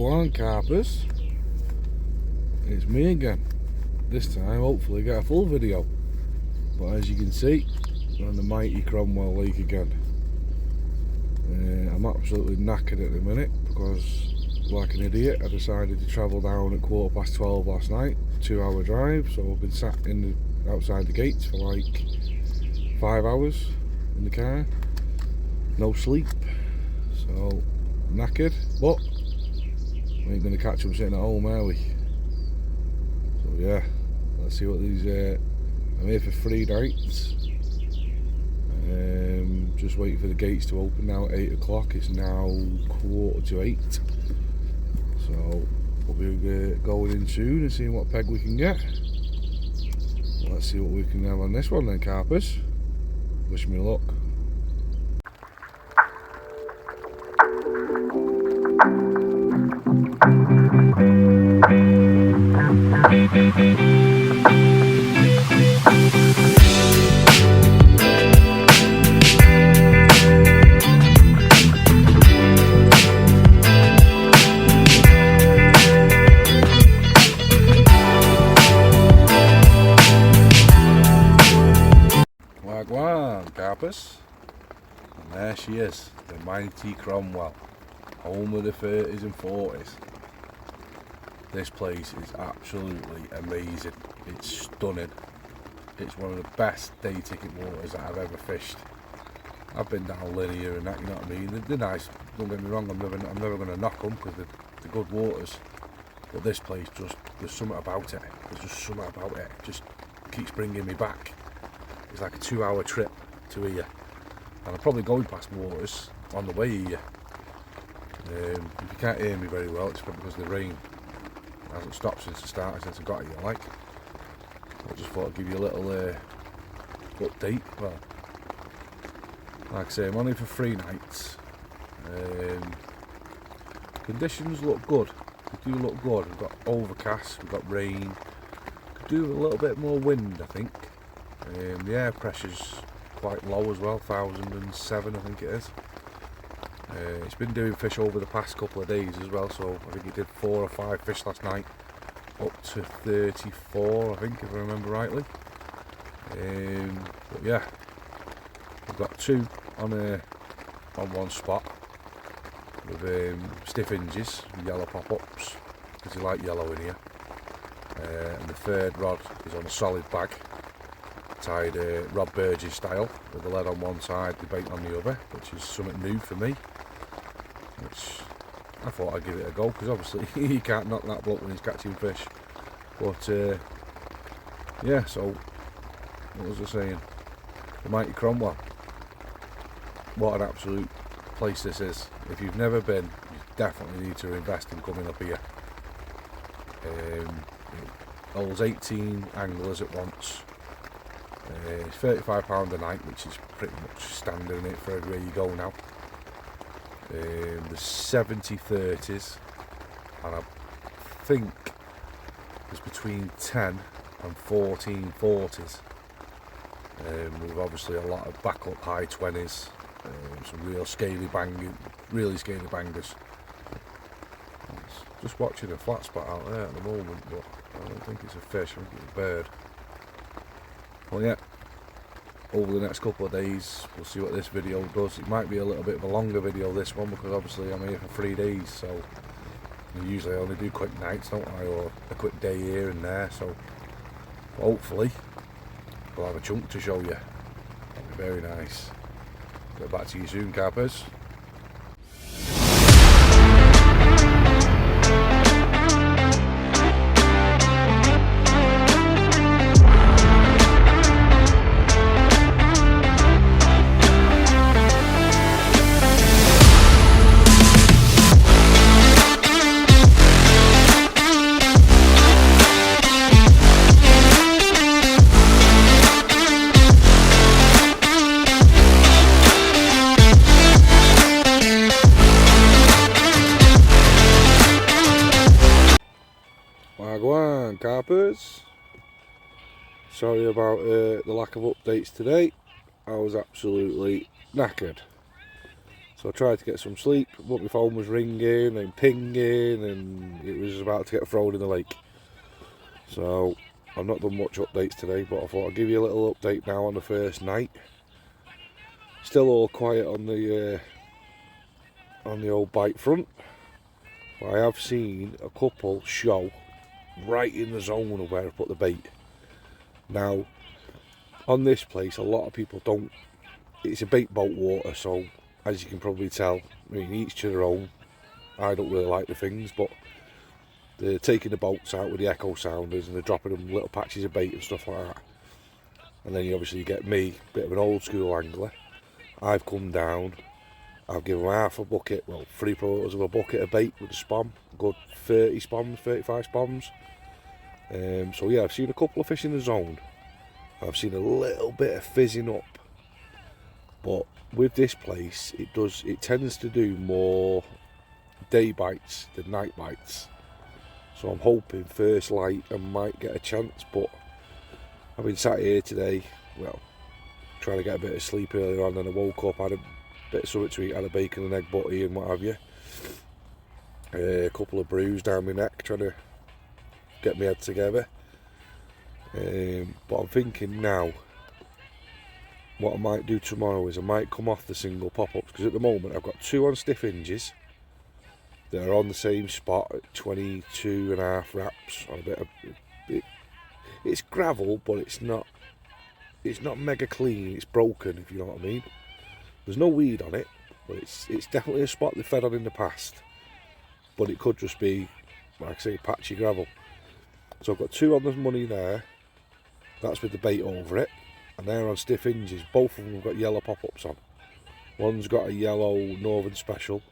Wagwan carpers, it's me again. This time hopefully get a full video, but as you can see we're on the mighty Cromwell Lake again. I'm absolutely knackered at the minute because, like an idiot, I decided to travel down at 12:15 last night, 2-hour drive, so I've been sat outside the gates for like 5 hours in the car, no sleep, so knackered, but we ain't going to catch them sitting at home, are we? So yeah, let's see what these I'm here for 3 nights. Just waiting for the gates to open now at 8 o'clock. It's now 7:45, so we'll be going in soon and seeing what peg we can get. Let's see what we can have on this one then, carpers. Wish me luck. Wagwan carpers, and there she is, the mighty Cromwell, home of the 30s and 40s. This place is absolutely amazing. It's stunning. It's one of the best day ticket waters that I've ever fished. I've been down linear and that, you know what I mean. They're nice, don't get me wrong, I'm never going to knock them because they're good waters. But this place, there's something about it. There's just something about it. It just keeps bringing me back. It's like a 2-hour trip to here, and I'm probably going past waters on the way here. If you can't hear me very well, it's probably because the rain hasn't stopped since I got here. Like, I just thought I'd give you a little update. Well, like I say, I'm only for 3 nights. Conditions look good. They do look good. We've got overcast, we've got rain. Could do with a little bit more wind, I think. The air pressure's quite low as well, 1007 I think it is. It's been doing fish over the past couple of days as well, so I think it did 4 or 5 fish last night, up to 34 I think, if I remember rightly. But yeah, we've got 2 on one spot with stiff hinges, yellow pop-ups, because you like yellow in here. And the 3rd rod is on a solid bag, tied Rob Burgess style, with the lead on one side, the bait on the other, which is something new for me, which I thought I'd give it a go, because obviously you can't knock that bloke when he's catching fish. But yeah, so what was I saying, the mighty Cromwell, what an absolute place this is. If you've never been, you definitely need to invest in coming up here. It holds 18 anglers at once. It's £35 a night, which is pretty much standard in it for everywhere you go now. There's 70 30s, and I think there's between 10 and 14 40s. With obviously a lot of backup high 20s, some really scaly bangers. Just watching a flat spot out there at the moment, but I don't think it's a fish, I think it's a bird. Well, yeah, over the next couple of days we'll see what this video does. It might be a little bit of a longer video, this one, because obviously I'm here for 3 days, so usually I only do quick nights, don't I, or a quick day here and there, so hopefully we'll have a chunk to show you. That'll be very nice. Get back to you soon, carpers. Wagwan carpers, sorry about the lack of updates today. I was absolutely knackered. So I tried to get some sleep, but my phone was ringing and pinging, and it was about to get thrown in the lake. So I've not done much updates today, but I thought I'd give you a little update now on the first night. Still all quiet on the old bike front, but I have seen a couple show right in the zone of where I put the bait. Now, on this place, a lot of people don't. It's a bait boat water, so as you can probably tell, I mean, each to their own. I don't really like the things, but they're taking the boats out with the echo sounders and they're dropping them little patches of bait and stuff like that. And then you obviously get me, a bit of an old school angler. I've come down, I've given half a bucket, well, 3/4 of a bucket of bait with a spom, good 30 spoms, 35 spoms. So yeah, I've seen a couple of fish in the zone. I've seen a little bit of fizzing up, but with this place, it tends to do more day bites than night bites. So I'm hoping first light I might get a chance, but I've been sat here today, well, trying to get a bit of sleep earlier on, and I woke up, had a bit of something to eat, had a bacon and egg butty and what have you. A couple of brews down my neck, trying to get my head together. But I'm thinking now, what I might do tomorrow is I might come off the single pop-ups, because at the moment I've got 2 on stiff hinges that are on the same spot at 22.5 wraps on a bit of it's gravel, but it's not mega clean. It's broken, if you know what I mean. There's no weed on it, but it's definitely a spot they fed on in the past, but it could just be, like I say, patchy gravel. So I've got 2 on the money there, that's with the bait over it, and they're on stiff hinges. Both of them have got yellow pop-ups on. One's got a yellow Northern Special,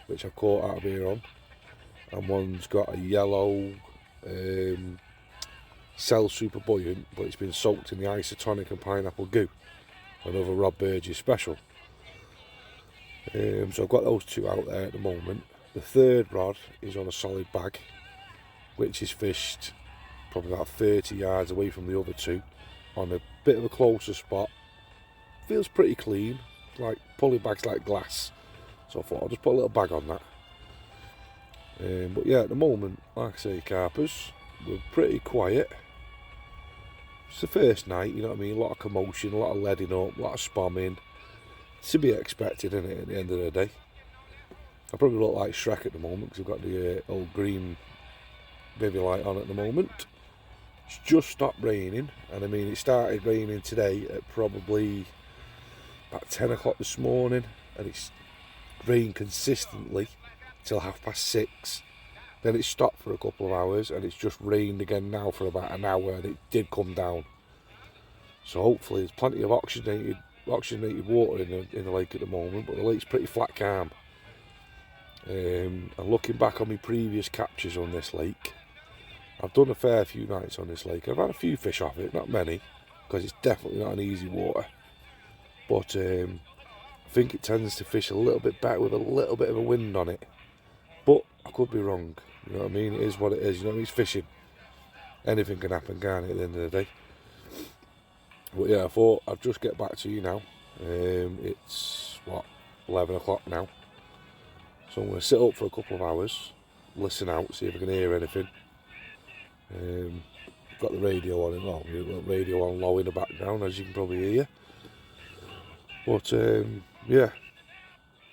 which I've caught out of here on, and one's got a yellow Cell Super Buoyant, but it's been soaked in the isotonic and pineapple goo, another Rob Burgess special. So I've got those 2 out there at the moment. The third rod is on a solid bag, which is fished probably about 30 yards away from the other 2, on a bit of a closer spot. Feels pretty clean, like pulley bags like glass. So I thought I'll just put a little bag on that. But yeah, at the moment, like I say, carpers, we're pretty quiet. It's the first night, you know what I mean, a lot of commotion, a lot of leading up, a lot of spamming. It's to be expected, isn't it, at the end of the day. I probably look like Shrek at the moment, because I've got the old green baby light on at the moment. It's just stopped raining, and I mean, it started raining today at probably about 10 o'clock this morning, and it's rained consistently till 6:30. Then it stopped for a couple of hours, and it's just rained again now for about an hour, and it did come down. So hopefully there's plenty of oxygenated water in the lake at the moment, but the lake's pretty flat calm. And looking back on my previous captures on this lake, I've done a fair few nights on this lake. I've had a few fish off it, not many, because it's definitely not an easy water. But I think it tends to fish a little bit better with a little bit of a wind on it. But I could be wrong, you know what I mean? It is what it is, you know what I mean? It's fishing. Anything can happen, can't it, at the end of the day? But yeah, I thought I'd just get back to you now. It's, 11 o'clock now. So I'm going to sit up for a couple of hours, listen out, see if I can hear anything. Got the radio on, well, the radio on low in the background, as you can probably hear. But yeah,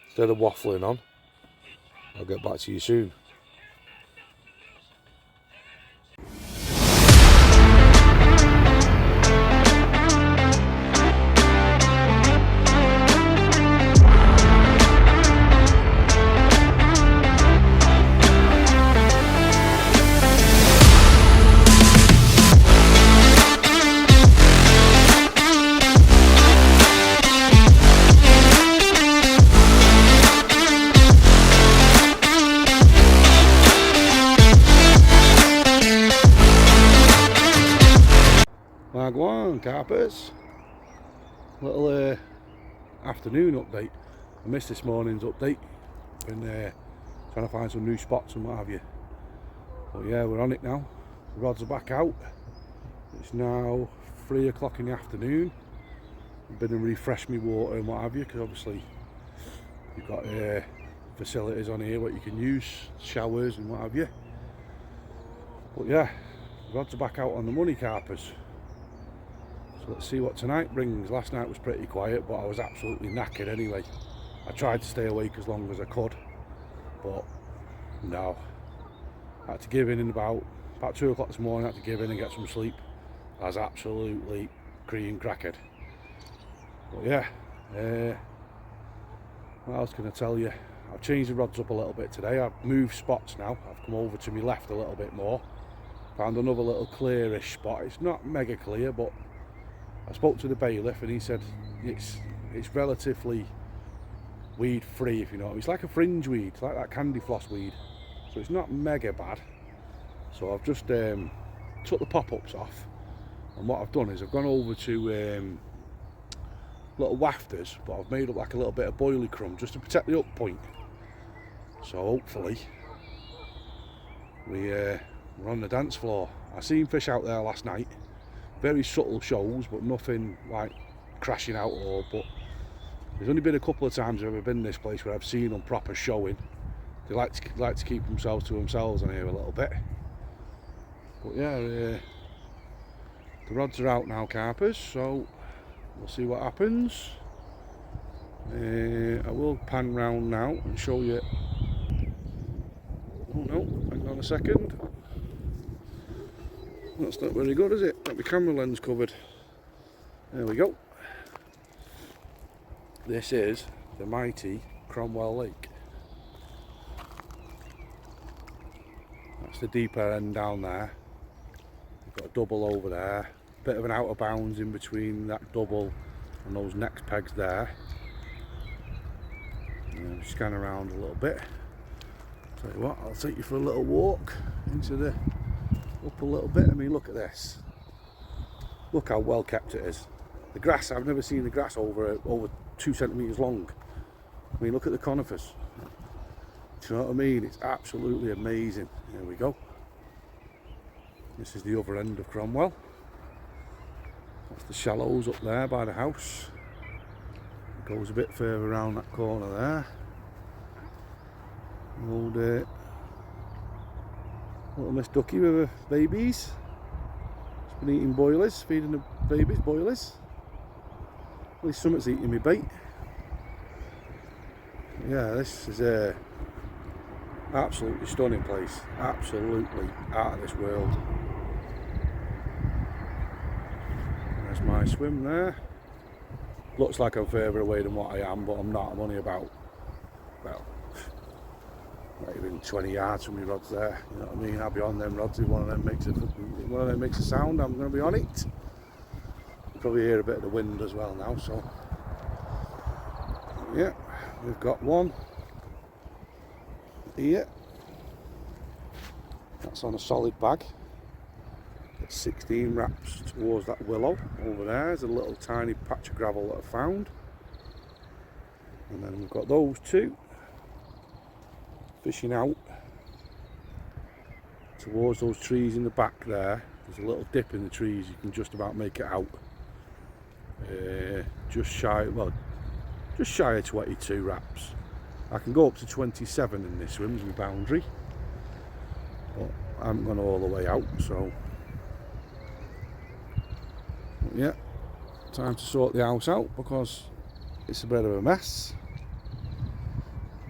instead of waffling on, I'll get back to you soon. Wagwan, carpers. Little afternoon update. I missed this morning's update. Been trying to find some new spots and what have you. But yeah, we're on it now. The rods are back out. It's now 3 o'clock in the afternoon. I've been and refreshed my water and what have you, because obviously You've got facilities on here what you can use, showers and what have you. But yeah, the rods are back out on the money, carpers. So let's see what tonight brings. Last night was pretty quiet, but I was absolutely knackered anyway. I tried to stay awake as long as I could, but no. I had to give in about 2 o'clock this morning. I had to give in and get some sleep. I was absolutely cream crackered. But yeah, what else can I tell you? I've changed the rods up a little bit today. I've moved spots now. I've come over to my left a little bit more. Found another little clearish spot. It's not mega clear, but I spoke to the bailiff and he said it's relatively weed free, if you know what I mean. It's like a fringe weed, it's like that candy floss weed. So it's not mega bad. So I've just took the pop-ups off, and what I've done is I've gone over to little wafters, but I've made up like a little bit of boilie crumb just to protect the up point. So hopefully we're on the dance floor. I seen fish out there last night, very subtle shows, but nothing like crashing out but there's only been a couple of times I've ever been in this place where I've seen them proper showing. They like to keep themselves to themselves on here a little bit. But yeah, the rods are out now, carpers, so we'll see what happens. I will pan round now and show you. Oh no, hang on a second. That's not very good, is it? Got my camera lens covered. There we go. This is the mighty Cromwell Lake. That's the deeper end down there. We've got a double over there. Bit of an out of bounds in between that double and those next pegs there. And scan around a little bit. Tell you what, I'll take you for a little walk into the up a little bit. I mean, look at this. Look how well kept it is. The grass, I've never seen the grass over 2 centimetres long. I mean, look at the conifers. Do you know what I mean? It's absolutely amazing. There we go. This is the other end of Cromwell. That's the shallows up there by the house. It goes a bit further around that corner there. Old little Miss Ducky with her babies. She's been eating boilies, feeding the babies boilies. At least something's eating me bait. Yeah, this is a absolutely stunning place. Absolutely out of this world. There's my swim there. Looks like I'm further away than what I am, but I'm not. I'm only about, well, not even 20 yards from my rods there. You know what I mean? I'll be on them rods. If one of them makes a sound, I'm going to be on it. You probably hear a bit of the wind as well now. So yeah, we've got one here. That's on a solid bag. It's 16 wraps towards that willow over there. There's a little tiny patch of gravel that I found. And then we've got those two fishing out towards those trees in the back there. There's a little dip in the trees, you can just about make it out. Just shy of 22 wraps. I can go up to 27 in this swim's my boundary, but I haven't gone all the way out, so yeah, time to sort the house out because it's a bit of a mess.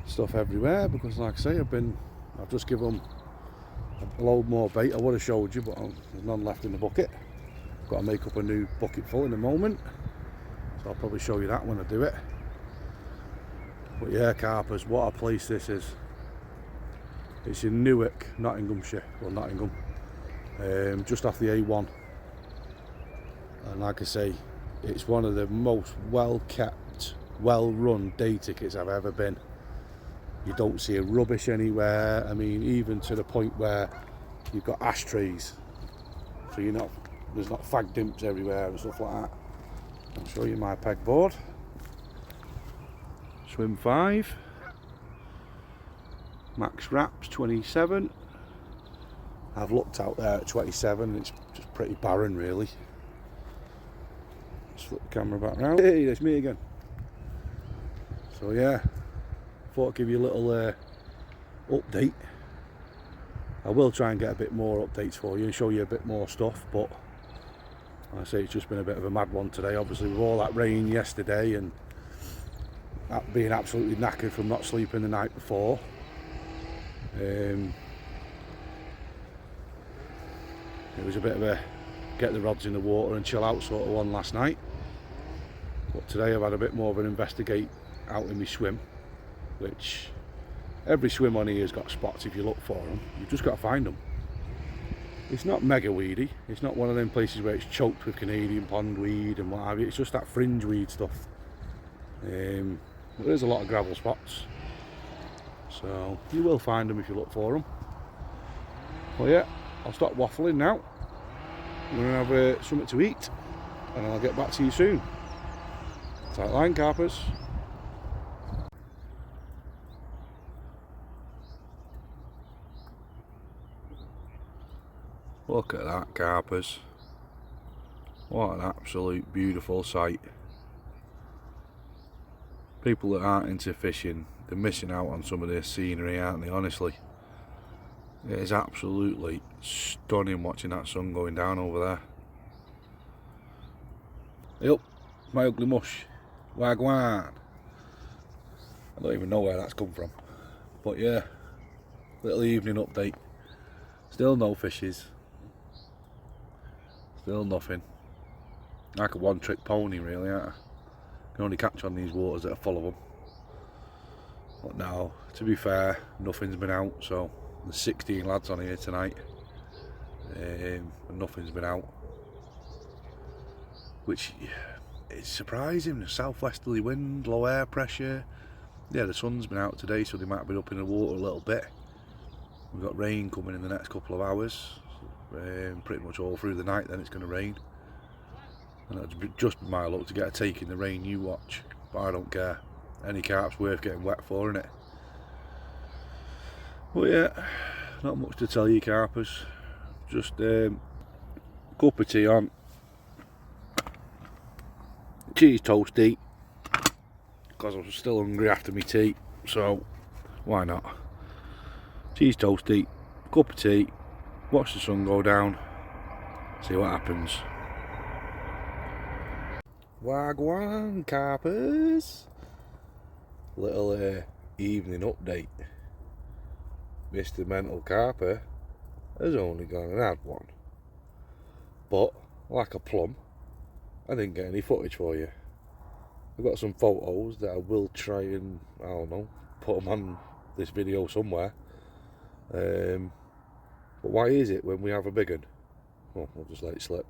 Stuff everywhere because, like I say, I've just given them a load more bait. I would have showed you, but there's none left in the bucket. I've got to make up a new bucket full in a moment, so I'll probably show you that when I do it. But yeah, carpers, what a place this is. It's in Newark, Nottinghamshire, well, Nottingham, just off the A1. And like I say, it's one of the most well kept, well run day tickets I've ever been. You don't see a rubbish anywhere. I mean, even to the point where you've got ashtrays, so there's not fag dimps everywhere and stuff like that. I'll show you my pegboard. Swim 5, max wraps 27. I've looked out there at 27. It's just pretty barren, really. Just flip the camera back round. Hey, there's me again. So yeah, thought I'd give you a little update. I will try and get a bit more updates for you and show you a bit more stuff, but like I say, it's just been a bit of a mad one today, obviously with all that rain yesterday and being absolutely knackered from not sleeping the night before. It was a bit of a get the rods in the water and chill out sort of one last night, but today I've had a bit more of an investigate out in my swim, which every swim on here has got spots if you look for them. You've just got to find them. It's not mega weedy, it's not one of them places where it's choked with Canadian pondweed and what have you, it's just that fringe weed stuff. But there's a lot of gravel spots, so you will find them if you look for them. Well, yeah, I'll stop waffling now. I'm going to have something to eat and I'll get back to you soon. Tight line, carpers. Look at that, carpers. What an absolute beautiful sight. People that aren't into fishing, they're missing out on some of this scenery, aren't they, honestly? It is absolutely stunning watching that sun going down over there. Yep, my ugly mush. Wagwan. I don't even know where that's come from. But yeah, little evening update. Still no fishes. Still nothing. Like a one-trick pony really, aren't I? Can only catch on these waters that are full of them. But now, to be fair, nothing's been out, so there's 16 lads on here tonight, and nothing's been out, which is surprising. The southwesterly wind, low air pressure. Yeah, the sun's been out today, so they might be up in the water a little bit. We've got rain coming in the next couple of hours, pretty much all through the night. Then it's going to rain. And that's just my luck to get a take in the rain you watch, but I don't care. Any carp's worth getting wet for, innit? Well, yeah, not much to tell you, carpers. Just cup of tea on, cheese toasty, because I'm still hungry after my tea, so why not? Cheese toasty, cup of tea, watch the sun go down, see what happens. Wagwan, carpers. Little evening update. Mr. Mental Carper has only gone and had one, but like a plum, I didn't get any footage for you. I've got some photos that I will try and, I don't know, put them on this video somewhere. But why is it when we have a big one, well, I'll just let it slip,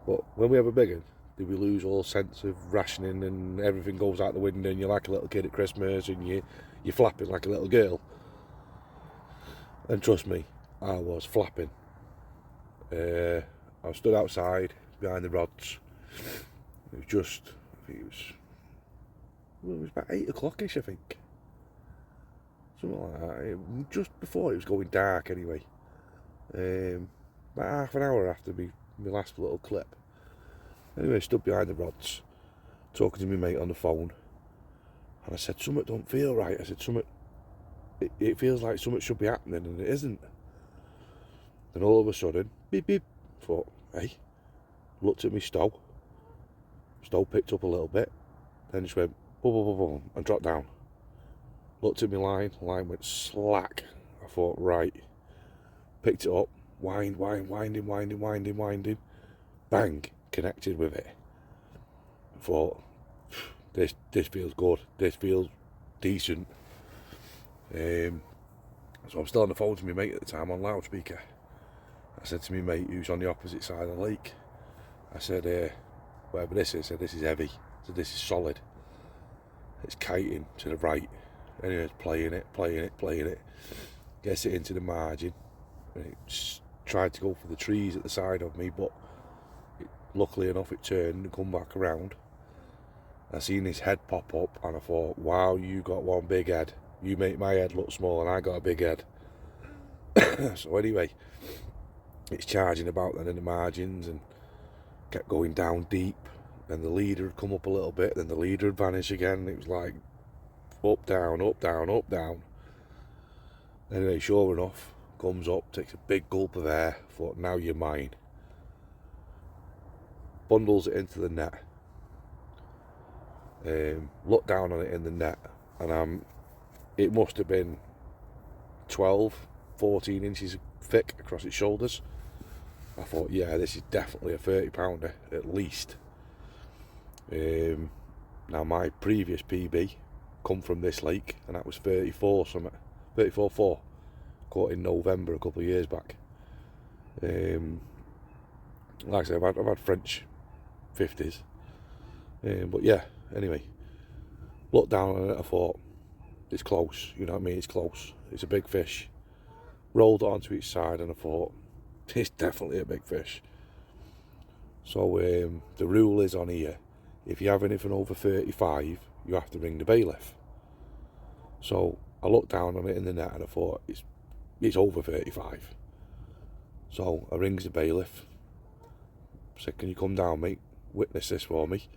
but when we have a big one, do we lose all sense of rationing and everything goes out the window and you're like a little kid at Christmas and you're flapping like a little girl? And trust me, I was flapping. I stood outside behind the rods. It was just, it was about 8 o'clock-ish, I think. Something like that. Just before it was going dark anyway. About half an hour after my last little clip. Anyway, I stood behind the rods, talking to my mate on the phone, and I said, something don't feel right. I said, something, it feels like something should be happening, and it isn't. Then all of a sudden, beep beep, thought, hey, looked at my stow picked up a little bit, then just went, boom, boom, boom, boom, and dropped down. Looked at my line went slack. I thought, right, picked it up, winding, bang. Connected with it. I thought, this feels good, this feels decent. So I'm still on the phone to my mate at the time on loudspeaker. I said to my mate who's on the opposite side of the lake, I said, whatever this is, I said, this is heavy. I said, this is solid. It's kiting to the right. Anyway, it's playing it. Gets it into the margin. And it tried to go for the trees at the side of me, but luckily enough it turned and come back around. I seen his head pop up and I thought, wow, you got one big head. You make my head look small and I got a big head. So anyway, it's charging about then in the margins and kept going down deep. Then the leader had come up a little bit, then the leader had vanished again. It was like up, down, up, down, up, down. Anyway, sure enough, comes up, takes a big gulp of air, thought, now you're mine. Bundles it into the net. Looked down on it in the net, and it must have been 12, 14 inches thick across its shoulders. I thought, yeah, this is definitely a 30 pounder at least. Now my previous PB come from this lake, and that was 34 something, 34.4, caught in November a couple of years back. Like I said, I've had French 50s, but yeah. Anyway, looked down on it. I thought, it's close. You know what I mean? It's close. It's a big fish. Rolled it onto each side, and I thought, it's definitely a big fish. So the rule is on here, if you have anything over 35, you have to ring the bailiff. So I looked down on it in the net, and I thought, it's over 35. So I rings the bailiff. I said, can you come down, mate, witness this for me?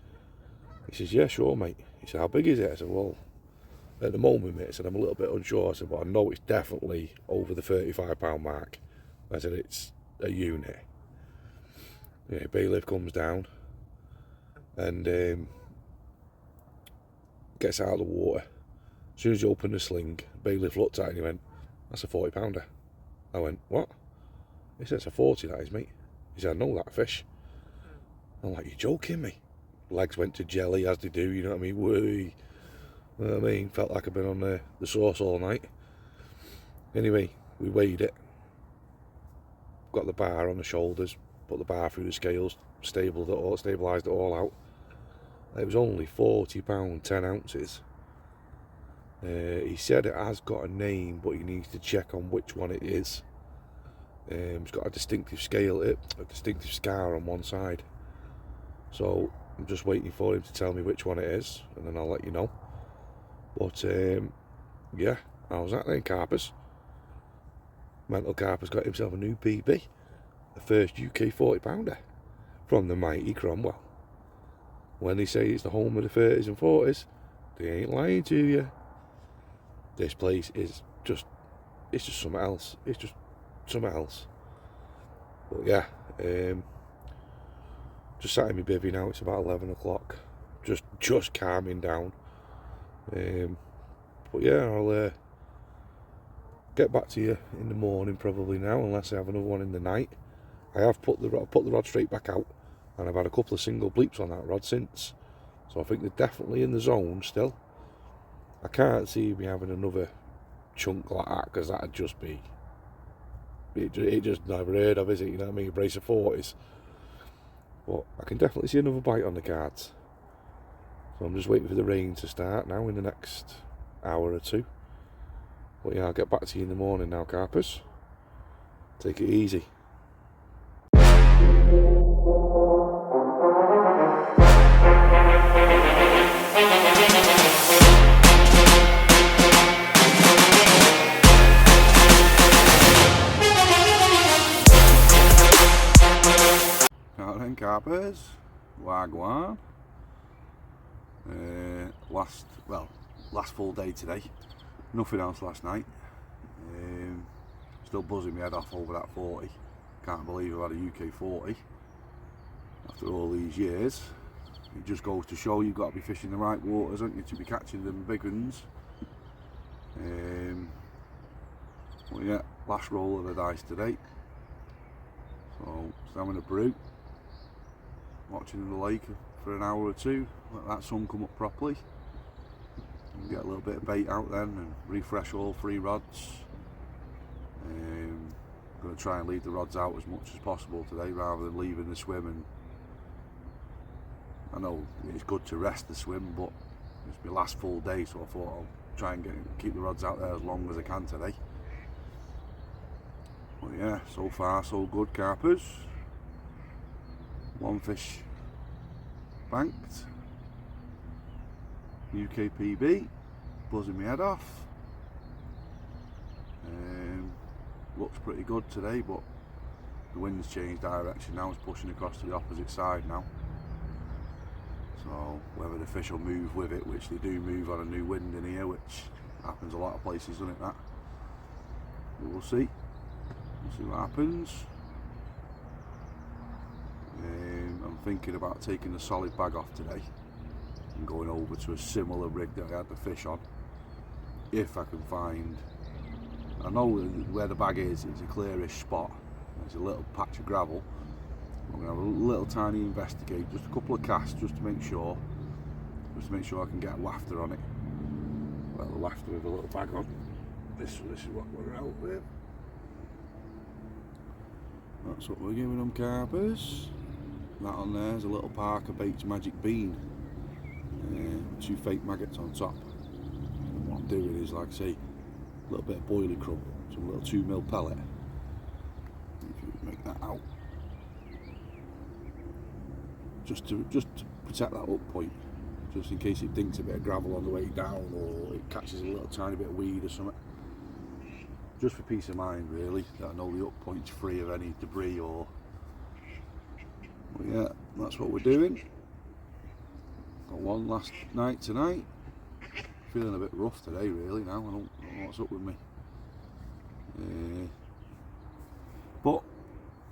He says, yeah, sure, mate. He said, how big is it? I said, well, at the moment, mate, I said, I'm a little bit unsure. I said, but I know it's definitely over the 35 pound mark. I said, it's a unit. Yeah, bailiff comes down and gets out of the water. As soon as he opened the sling, bailiff looked at it and he went, that's a 40 pounder. I went, what? He said, it's a 40, that is, mate. He said, I know that fish. I'm like, you're joking me? Legs went to jelly, as they do, you know what I mean? Whee. You know what I mean? Felt like I'd been on the sauce all night. Anyway, we weighed it. Got the bar on the shoulders, put the bar through the scales, stabilised it all out. It was only 40 pound, 10 ounces. He said it has got a name, but he needs to check on which one it is. It's got a distinctive scale, a distinctive scar on one side. So I'm just waiting for him to tell me which one it is, and then I'll let you know. But yeah, how's that then, Carpers? Mental Carper's got himself a new PB, the first UK 40 pounder from the mighty Cromwell. When they say it's the home of the 30s and 40s, they ain't lying to you. This place is just, it's just something else. It's just something else. But yeah, just sat in my bivvy now. It's about 11 o'clock. Just calming down. But yeah, I'll get back to you in the morning probably now, unless I have another one in the night. I have put the rod straight back out, and I've had a couple of single bleeps on that rod since. So I think they're definitely in the zone still. I can't see me having another chunk like that, because that'd just be, it just never heard of, is it? You know what I mean? A brace of 40s. But I can definitely see another bite on the cards. So I'm just waiting for the rain to start now in the next hour or two. But yeah, I'll get back to you in the morning now, Carpers. Take it easy. Now then, Carpers, wagwan. Last full day today. Nothing else last night. Still buzzing my head off over that 40. Can't believe I've had a UK 40 after all these years. It just goes to show you've got to be fishing the right waters, haven't you, to be catching them big ones. Well, yeah, last roll of the dice today. So, just having a brew, watching the lake for an hour or two, let that sun come up properly, and get a little bit of bait out then, and refresh all 3 rods. I'm going to try and leave the rods out as much as possible today, rather than leaving the swim. And I know it's good to rest the swim, but it's my last full day, so I thought I'll try and keep the rods out there as long as I can today. But yeah, so far so good, Carpers. 1 fish banked. UK PB, buzzing my head off. Looks pretty good today, but the wind's changed direction now. It's pushing across to the opposite side now. So whether the fish will move with it, which they do move on a new wind in here, which happens a lot of places, doesn't it, that? But we'll see. We'll see what happens. I'm thinking about taking the solid bag off today and going over to a similar rig that I had the fish on, if I can find. I know where the bag is, it's a clearish spot, there's a little patch of gravel. I'm going to have a little tiny investigate, just a couple of casts just to make sure I can get a wafter on it. Well, the wafter with a little bag on. This is what we're out with. That's what we're giving them, carpers. That on there is a little Parker Bates Magic Bean. 2 fake maggots on top. And what I'm doing is, like I say, a little bit of boilie crumb, some little 2mm pellet. If you make that out. Just to protect that up point. Just in case it dinks a bit of gravel on the way down, or it catches a little tiny bit of weed or something. Just for peace of mind, really, that I know the up point's free of any debris or. Well, yeah, that's what we're doing. Got one last night tonight. Feeling a bit rough today, really. Now I don't know what's up with me. But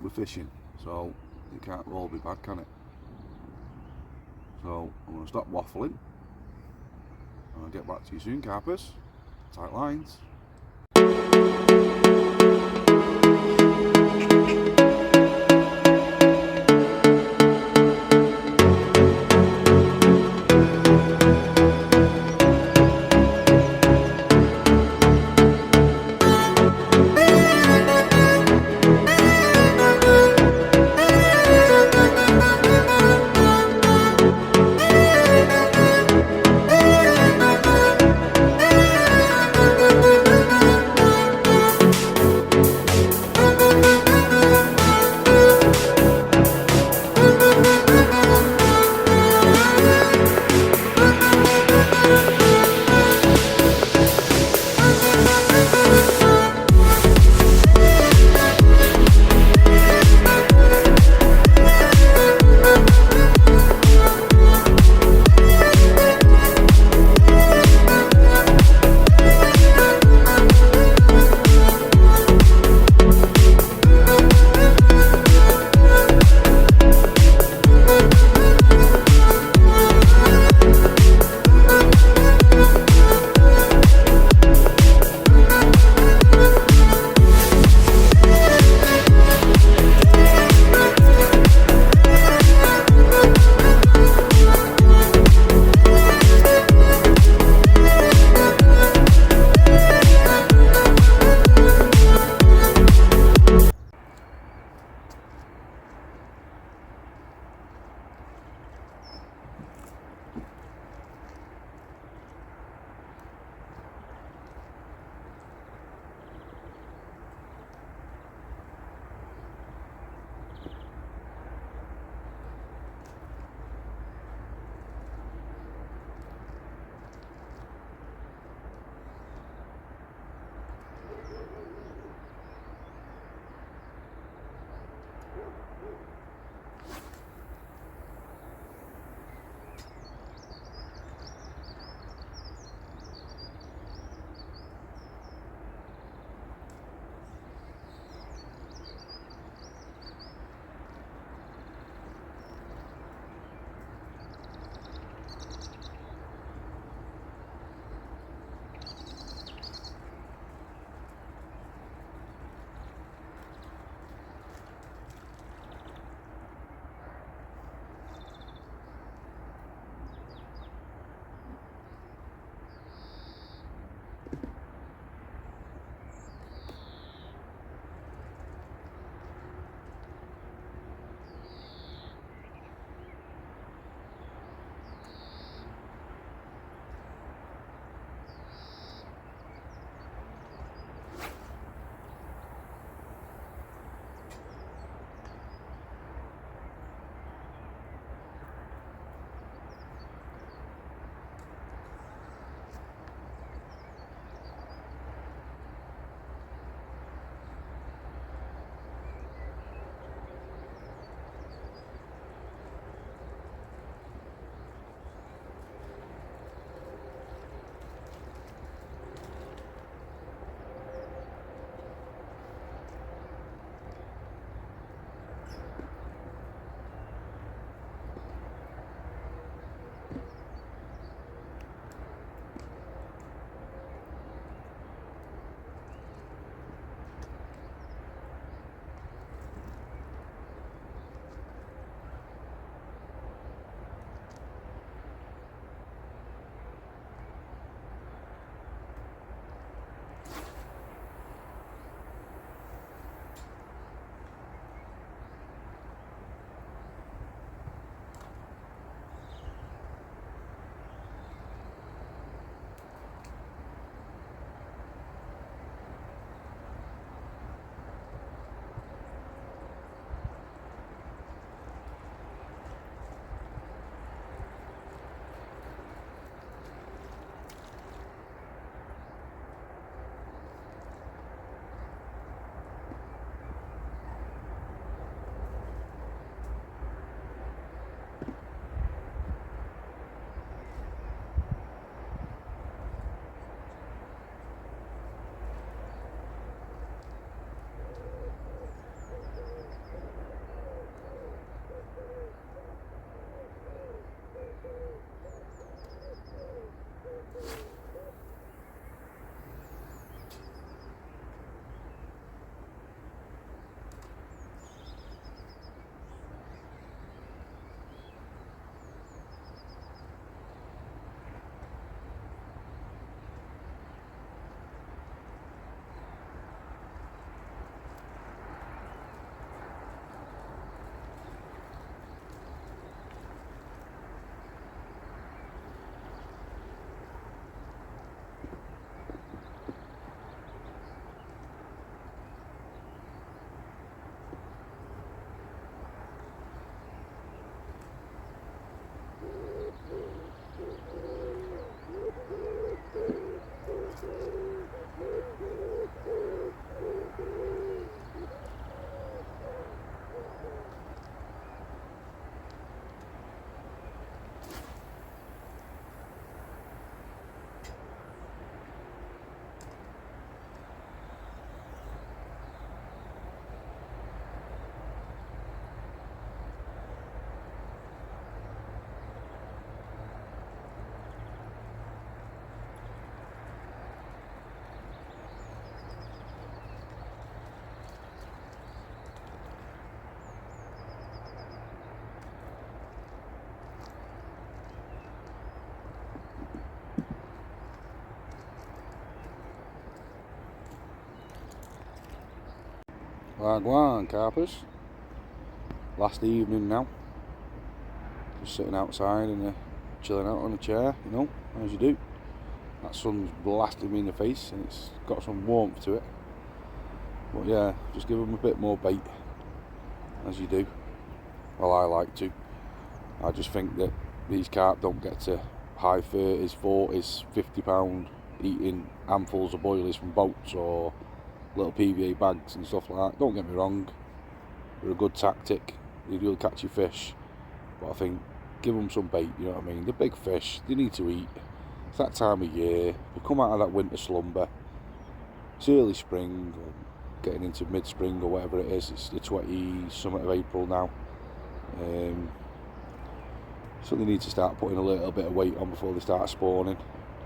we're fishing, so it can't all be bad, can it? So I'm going to stop waffling. I'll get back to you soon, carpers. Tight lines. Wagwan, carpers. Last evening now. Just sitting outside and chilling out on a chair, you know, as you do. That sun's blasting me in the face and it's got some warmth to it. But yeah, just give them a bit more bait, as you do. Well, I like to. I just think that these carp don't get to high 30s, 40s, £50 eating handfuls of boilies from boats or little PVA bags and stuff like that. Don't get me wrong, they're a good tactic, they do catch your fish, but I think give them some bait, you know what I mean? The big fish, they need to eat. It's that time of year, they come out of that winter slumber, it's early spring, or getting into mid-spring or whatever it is, it's the 20th of April now. So they need to start putting a little bit of weight on before they start spawning,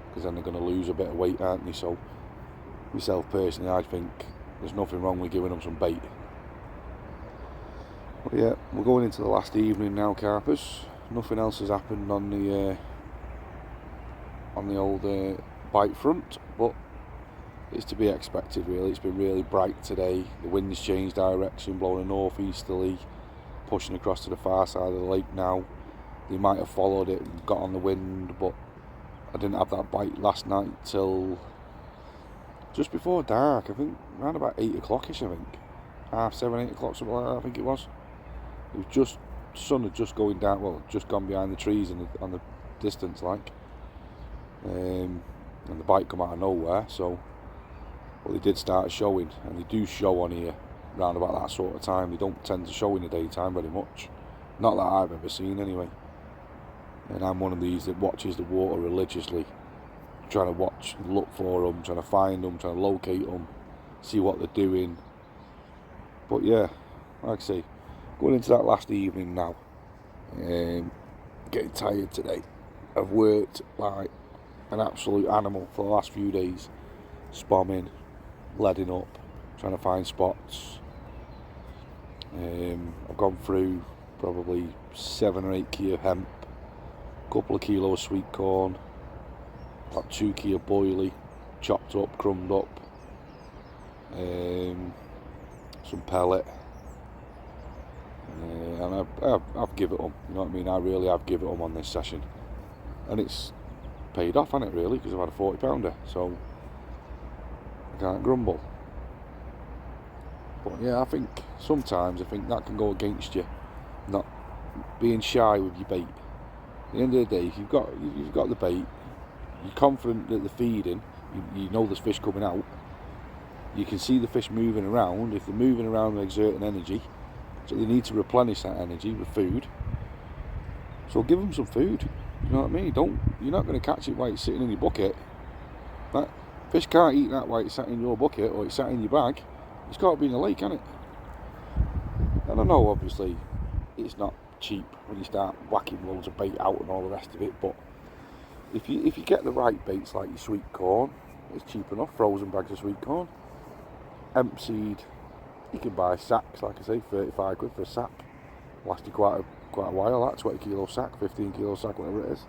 because then they're going to lose a bit of weight, aren't they? So myself personally, I think there's nothing wrong with giving them some bait. But yeah, we're going into the last evening now, carpers. Nothing else has happened on the old bite front, but it's to be expected really. It's been really bright today. The wind's changed direction, blowing a northeasterly, pushing across to the far side of the lake now. They might have followed it and got on the wind, but I didn't have that bite last night till just before dark. I think around about 8 o'clock-ish, I think. 7:30, 8 o'clock, something like that, I think it was. It was just, the sun had just going down, well, just gone behind the trees on the distance, like. And the bite come out of nowhere, so, well, they did start showing, and they do show on here round about that sort of time. They don't tend to show in the daytime very much. Not that I've ever seen, anyway. And I'm one of these that watches the water religiously, trying to watch, look for them, trying to find them, trying to locate them, see what they're doing. But yeah, like I say, going into that last evening now, getting tired today. I've worked like an absolute animal for the last few days, spomming, leading up, trying to find spots. I've gone through probably 7 or 8 key of hemp, a couple of kilos of sweet corn, about 2 key of boilie, chopped up, crumbed up, some pellet, and I've given it them, you know what I mean? I really have given it them on this session, and it's paid off, hasn't it, really, because I've had a 40 pounder, so I can't grumble. But yeah, I think sometimes that can go against you, not being shy with your bait. At the end of the day, if you've got the bait, you're confident that they're feeding, you know there's fish coming out, you can see the fish moving around. If they're moving around and exerting energy, so they need to replenish that energy with food, so give them some food, you know what I mean? You're not going to catch it while it's sitting in your bucket. That fish can't eat that while it's sat in your bucket or it's sat in your bag. It's got to be in the lake, hasn't it? And I know obviously it's not cheap when you start whacking loads of bait out and all the rest of it, but if you get the right baits like your sweet corn, it's cheap enough. Frozen bags of sweet corn, hemp seed, you can buy sacks, like I say, 35 quid for a sack. Last you quite a while. That 20 kilo sack, 15 kilo sack, whatever it is.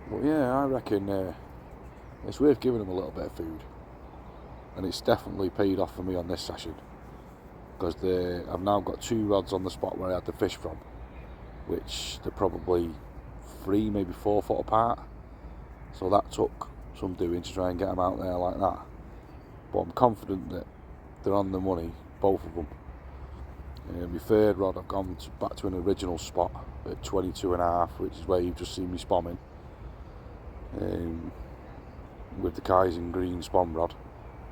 But yeah, I reckon it's worth giving them a little bit of food, and it's definitely paid off for me on this session, because I've now got 2 rods on the spot where I had the fish from, which they're probably 3, maybe 4 foot apart, so that took some doing to try and get them out there like that, but I'm confident that they're on the money, both of them. My 3rd rod I've gone back to an original spot at 22.5, which is where you've just seen me spomming, with the Kaizen green spom rod.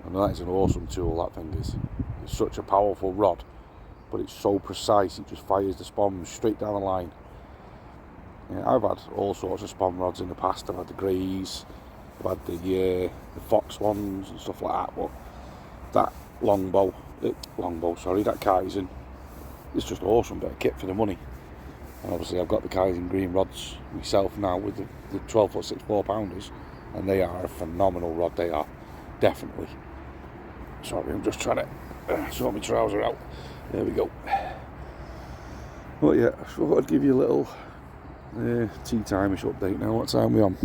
And that is an awesome tool, that thing is. It's such a powerful rod, but it's so precise, it just fires the spom straight down the line. I've had all sorts of spom rods in the past. I've had the greys, I've had the fox ones and stuff like that, but that that Kaizen, it's just awesome bit of kit for the money. And obviously I've got the Kaizen green rods myself now with the 12 foot 6 4-pounders, and they are a phenomenal rod, they are, definitely. Sorry, I'm just trying to sort my trouser out. There we go. But yeah, I thought I'd give you a little tea time-ish update now. What time are we on?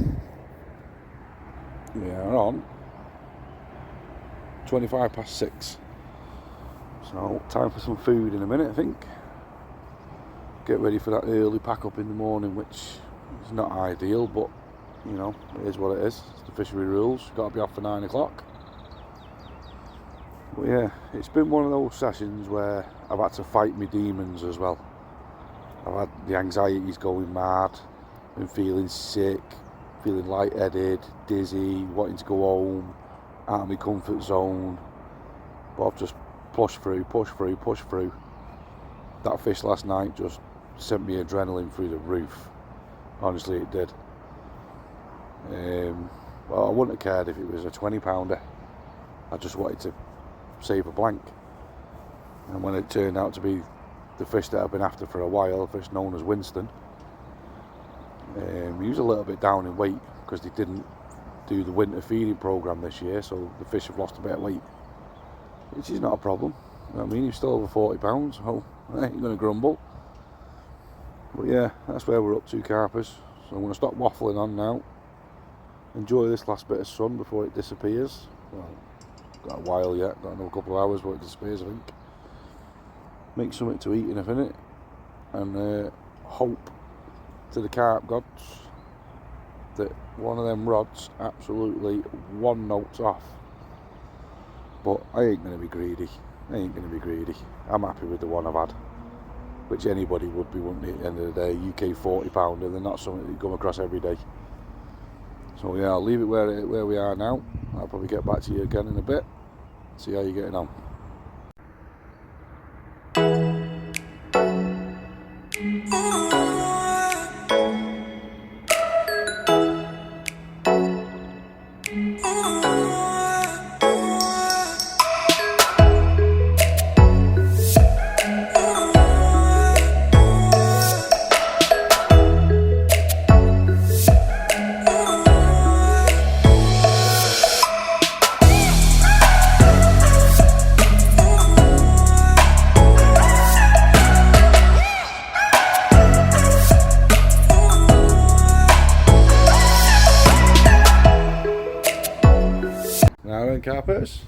We are on 25 past 6. So time for some food in a minute, I think. Get ready for that early pack up in the morning, which is not ideal, but you know, it is what it is. It's the fishery rules. Got to be off for 9 o'clock. But yeah, it's been one of those sessions where I've had to fight my demons as well. I've had the anxieties going mad, been feeling sick, feeling lightheaded, dizzy, wanting to go home, out of my comfort zone. But I've just pushed through. That fish last night just sent me adrenaline through the roof. Honestly, it did. Well, I wouldn't have cared if it was a 20-pounder. I just wanted to save a blank. And when it turned out to be the fish that I've been after for a while, a fish known as Winston, he was a little bit down in weight because they didn't do the winter feeding program this year, so the fish have lost a bit of weight, which is not a problem. You know what I mean, he's still over 40 pounds, so I ain't gonna grumble. But yeah, that's where we're up to, carpers. So I'm gonna stop waffling on now. Enjoy this last bit of sun before it disappears. Well, got a while yet, got another couple of hours before it disappears, I think. Make something to eat in a minute, and hope to the carp gods that one of them rods absolutely one note's off. But I ain't going to be greedy. I'm happy with the one I've had, which anybody would be, wouldn't they, at the end of the day. UK 40 pounder, they're not something that you come across every day. So yeah, I'll leave it where we are now. I'll probably get back to you again in a bit, see how you're getting on. Now then, carpers,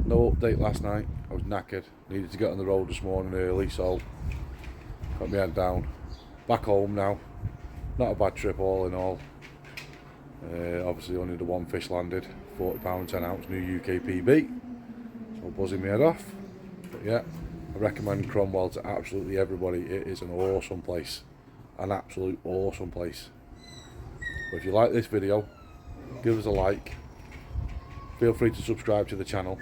no update last night. I was knackered, needed to get on the road this morning early, so got my head down. Back home now, not a bad trip all in all. Obviously only the one fish landed, 40 pound 10 ounce new UK PB, so buzzing my head off. But yeah, I recommend Cromwell to absolutely everybody. It is an awesome place, an absolute awesome place. But if you like this video, give us a like. Feel free to subscribe to the channel.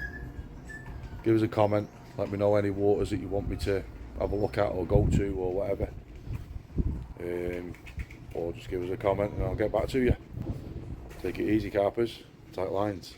Give us a comment. Let me know any waters that you want me to have a look at or go to or whatever. Or just give us a comment and I'll get back to you. Take it easy, carpers. Tight lines.